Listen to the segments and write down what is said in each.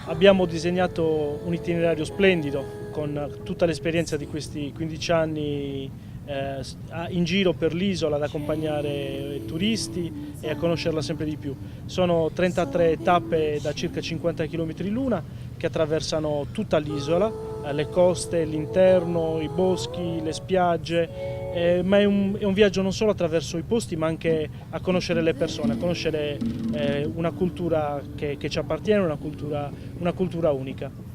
Abbiamo disegnato un itinerario splendido con tutta l'esperienza di questi 15 anni in giro per l'isola ad accompagnare turisti e a conoscerla sempre di più. Sono 33 tappe da circa 50 km l'una che attraversano tutta l'isola, le coste, l'interno, i boschi, le spiagge, ma è un viaggio non solo attraverso i posti ma anche a conoscere le persone, a conoscere una cultura che ci appartiene, una cultura unica.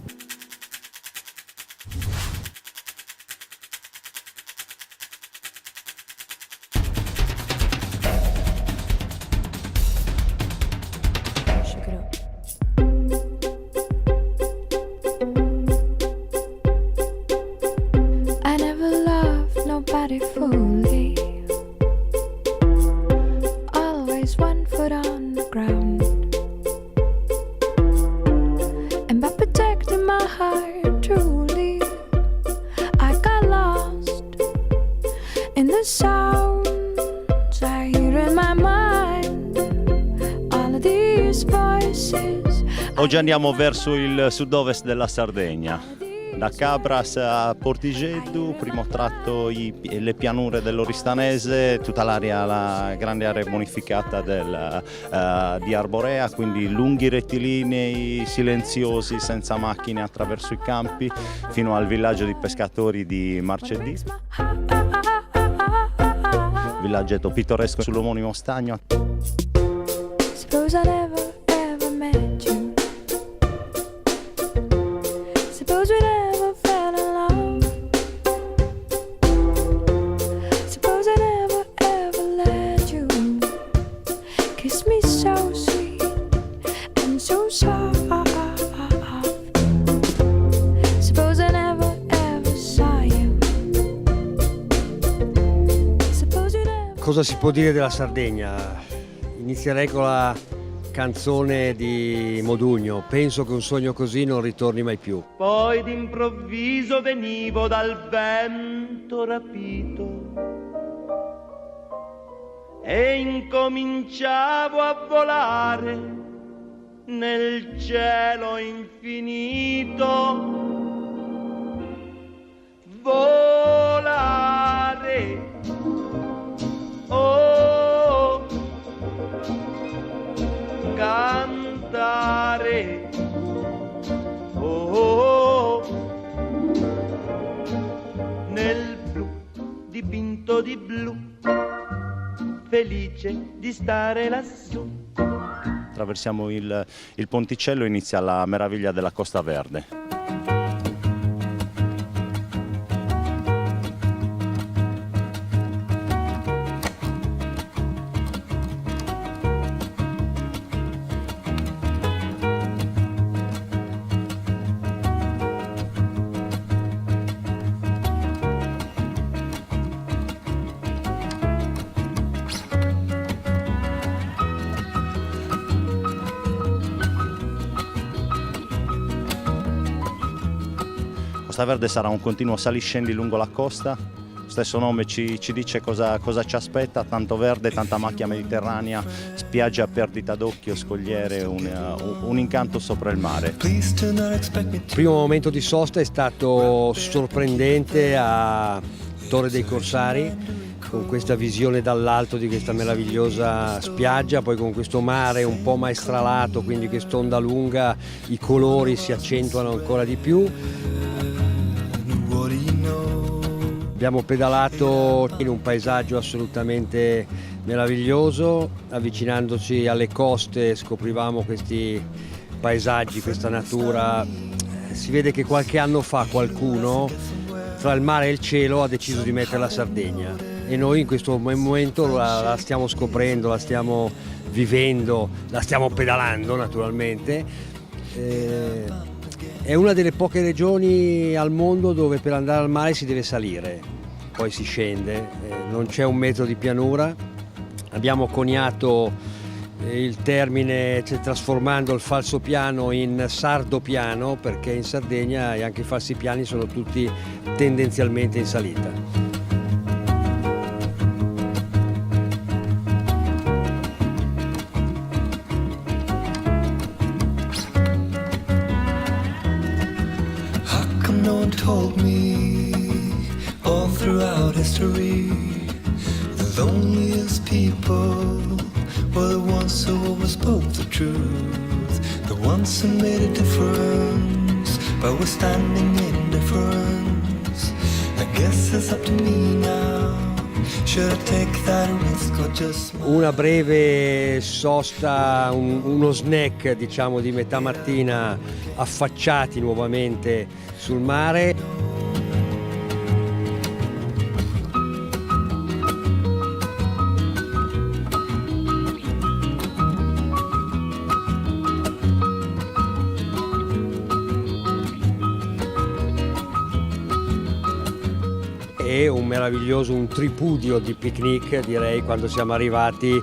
Fully, always one foot on the ground, and by protecting my heart truly, I got lost in the sounds I hear in my mind, all of these voices. Oggi andiamo verso il sud-ovest della Sardegna. Da Cabras a Portigeddu, primo tratto le pianure dell'Oristanese, tutta la grande area bonificata di Arborea, quindi lunghi rettilinei, silenziosi, senza macchine attraverso i campi, fino al villaggio di pescatori di Marcedì. Villaggetto pittoresco sull'omonimo stagno. Cosa si può dire della Sardegna? Inizierei con la canzone di Modugno, penso che un sogno così non ritorni mai più. Poi d'improvviso venivo dal vento rapito e incominciavo a volare nel cielo infinito. Volare, oh, cantare, oh, nel blu dipinto di blu, felice di stare lassù. Attraversiamo il ponticello e inizia la meraviglia della Costa Verde. Costa Verde sarà un continuo saliscendi lungo la costa, lo stesso nome ci dice cosa ci aspetta, tanto verde, tanta macchia mediterranea, spiagge a perdita d'occhio, scogliere, un incanto sopra il mare. Il primo momento di sosta è stato sorprendente a Torre dei Corsari, con questa visione dall'alto di questa meravigliosa spiaggia, poi con questo mare un po' maestralato, quindi quest'onda lunga, i colori si accentuano ancora di più. Abbiamo pedalato in un paesaggio assolutamente meraviglioso, avvicinandoci alle coste scoprivamo questi paesaggi, questa natura. Si vede che qualche anno fa qualcuno tra il mare e il cielo ha deciso di mettere la Sardegna e noi in questo momento la stiamo scoprendo, la stiamo vivendo, la stiamo pedalando naturalmente. È una delle poche regioni al mondo dove per andare al mare si deve salire, poi si scende, non c'è un metro di pianura. Abbiamo coniato il termine, cioè, trasformando il falsopiano in sardopiano, perché in Sardegna anche i falsi piani sono tutti tendenzialmente in salita. told me all throughout history, the loneliest people were the ones who always spoke the truth, the ones who made a difference but were standing in difference. I guess it's up to me now. Should I take that risk or just Una breve sosta, uno snack diciamo di metà mattina, affacciati nuovamente sul mare. E un tripudio di picnic, direi, quando siamo arrivati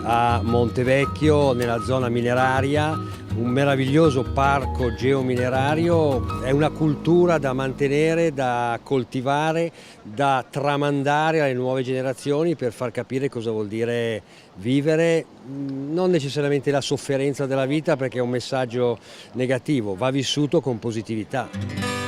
a Montevecchio, nella zona mineraria, un meraviglioso parco geominerario. È una cultura da mantenere, da coltivare, da tramandare alle nuove generazioni per far capire cosa vuol dire vivere, non necessariamente la sofferenza della vita, perché è un messaggio negativo, va vissuto con positività.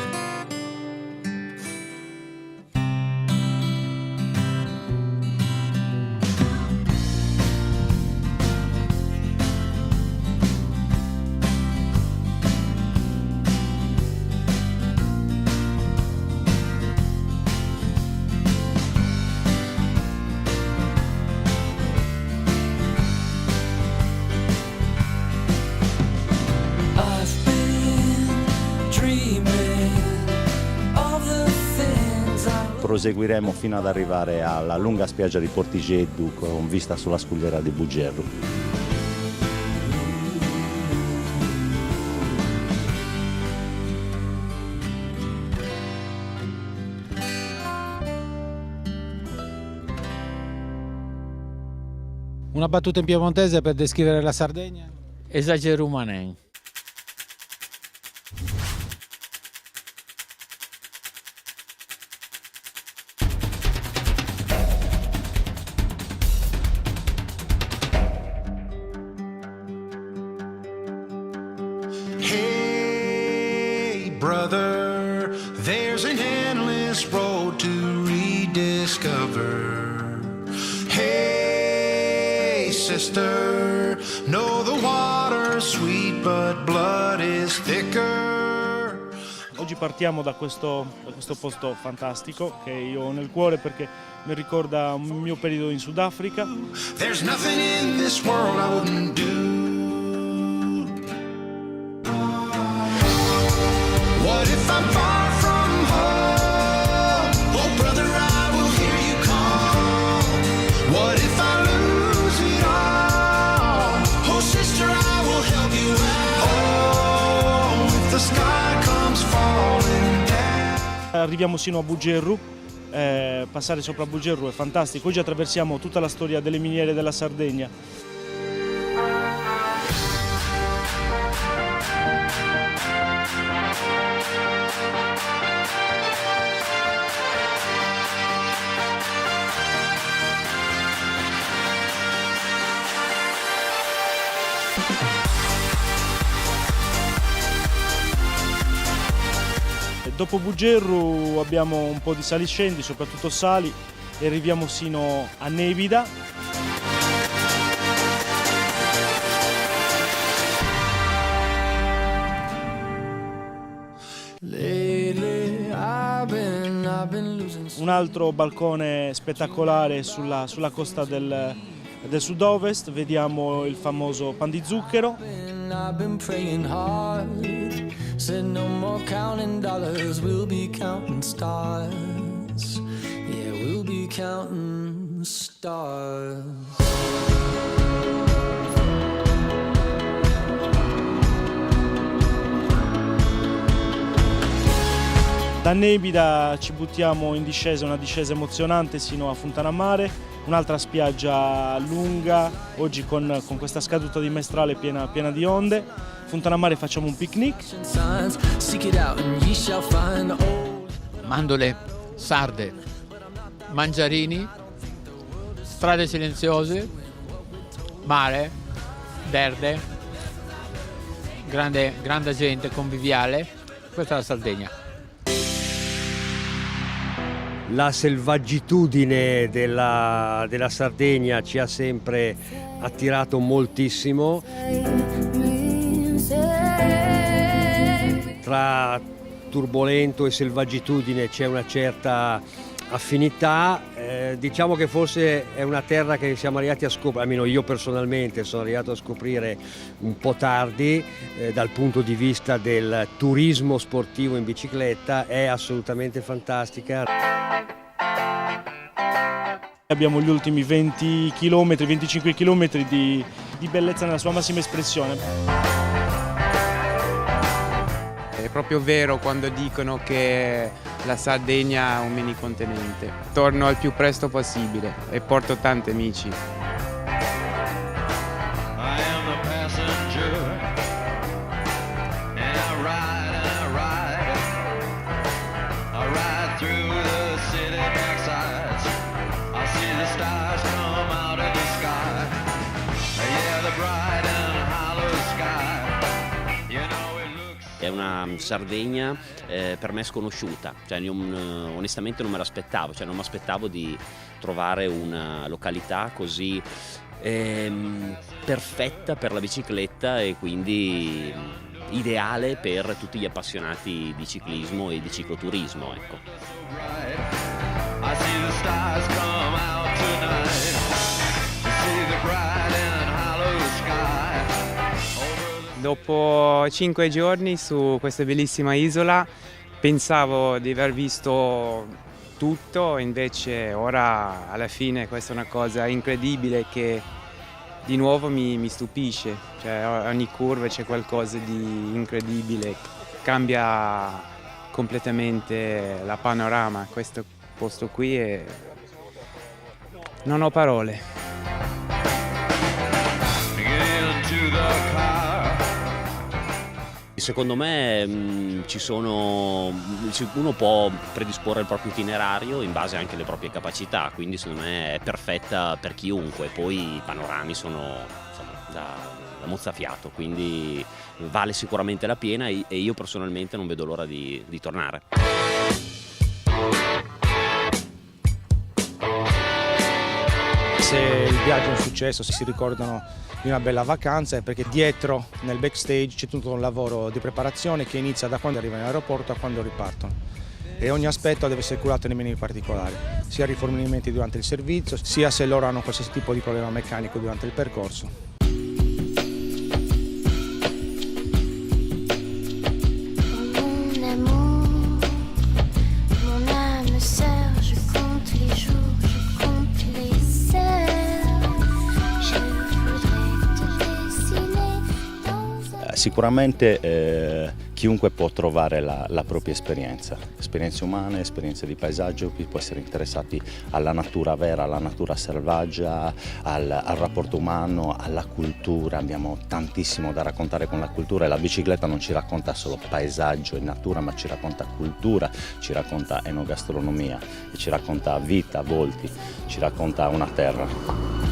Proseguiremo fino ad arrivare alla lunga spiaggia di Portigeddu con vista sulla scogliera di Bugerru. Una battuta in piemontese per descrivere la Sardegna? Esagerumanen. Brother, there's an endless road to rediscover. Hey, sister, know the water's sweet, but blood is thicker. Oggi partiamo da questo posto fantastico che io ho nel cuore perché mi ricorda un mio periodo in Sudafrica. There's nothing in this world I wouldn't do. What if I'm far from home? Oh brother, I will hear you call. What if I lose it all? Oh sister, I will help you out. Oh, if the sky comes falling down. Arriviamo sino a Bugerru, passare sopra Bugerru è fantastico. Oggi attraversiamo tutta la storia delle miniere della Sardegna. Dopo Bugerru abbiamo un po' di saliscendi, soprattutto sali, e arriviamo sino a Nebida. Un altro balcone spettacolare sulla costa del sud-ovest, vediamo il famoso pan di zucchero. I've been praying hard. Said no more counting dollars, we'll be counting stars. Yeah, we'll be counting stars. Da Nebida ci buttiamo in discesa, una discesa emozionante sino a Fontanammare, un'altra spiaggia lunga, oggi con questa scaduta di maestrale piena di onde. Fontanammare facciamo un picnic. Mandorle sarde, mangiarini, strade silenziose, mare, verde, grande gente conviviale. Questa è la Sardegna. La selvaggitudine della Sardegna ci ha sempre attirato moltissimo. Tra turbolento e selvaggitudine c'è una certa affinità, diciamo che forse è una terra che siamo arrivati a scoprire, almeno io personalmente sono arrivato a scoprire un po' tardi, dal punto di vista del turismo sportivo in bicicletta, è assolutamente fantastica. Abbiamo gli ultimi 20 km, 25 km di bellezza nella sua massima espressione. È proprio vero quando dicono che la Sardegna è un mini continente. Torno al più presto possibile e porto tanti amici. I am the passenger, and I ride through the city backsides. I see the stars come out of the sky, yeah, the bright and hollow sky, you know it looks. È una Sardegna per me sconosciuta, cioè onestamente non me l'aspettavo, cioè non mi aspettavo di trovare una località così perfetta per la bicicletta e quindi ideale per tutti gli appassionati di ciclismo e di cicloturismo, ecco. I see the stars come out tonight, see the bright and hollow sky. Dopo 5 giorni su questa bellissima isola pensavo di aver visto tutto, invece ora alla fine questa è una cosa incredibile che di nuovo mi stupisce, cioè ogni curva c'è qualcosa di incredibile, cambia completamente la panorama, questo posto qui e non ho parole. Secondo me uno può predisporre il proprio itinerario in base anche alle proprie capacità, quindi secondo me è perfetta per chiunque, poi i panorami sono insomma, da mozzafiato, quindi vale sicuramente la pena e io personalmente non vedo l'ora di tornare. Se il viaggio è un successo, se si ricordano di una bella vacanza, è perché dietro nel backstage c'è tutto un lavoro di preparazione che inizia da quando arrivano in aeroporto a quando ripartono e ogni aspetto deve essere curato nei minimi particolari, sia rifornimenti durante il servizio, sia se loro hanno qualsiasi tipo di problema meccanico durante il percorso. Sicuramente chiunque può trovare la propria esperienze umane, esperienze di paesaggio, chi può essere interessati alla natura vera, alla natura selvaggia, al rapporto umano, alla cultura. Abbiamo tantissimo da raccontare con la cultura e la bicicletta non ci racconta solo paesaggio e natura, ma ci racconta cultura, ci racconta enogastronomia, ci racconta vita, volti, ci racconta una terra.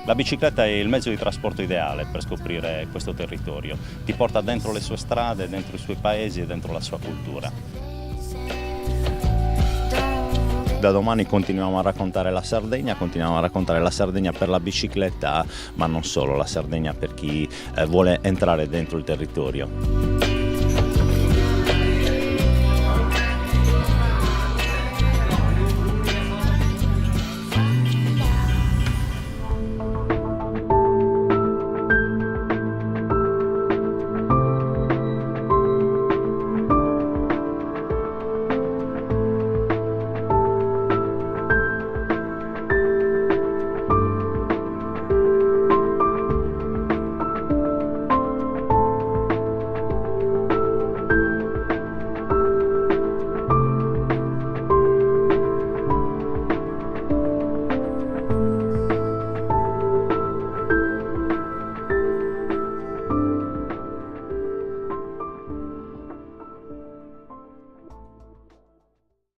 La bicicletta è il mezzo di trasporto ideale per scoprire questo territorio, ti porta dentro le sue strade, dentro i suoi paesi e dentro la sua cultura. Da domani continuiamo a raccontare la Sardegna per la bicicletta, ma non solo, la Sardegna per chi vuole entrare dentro il territorio.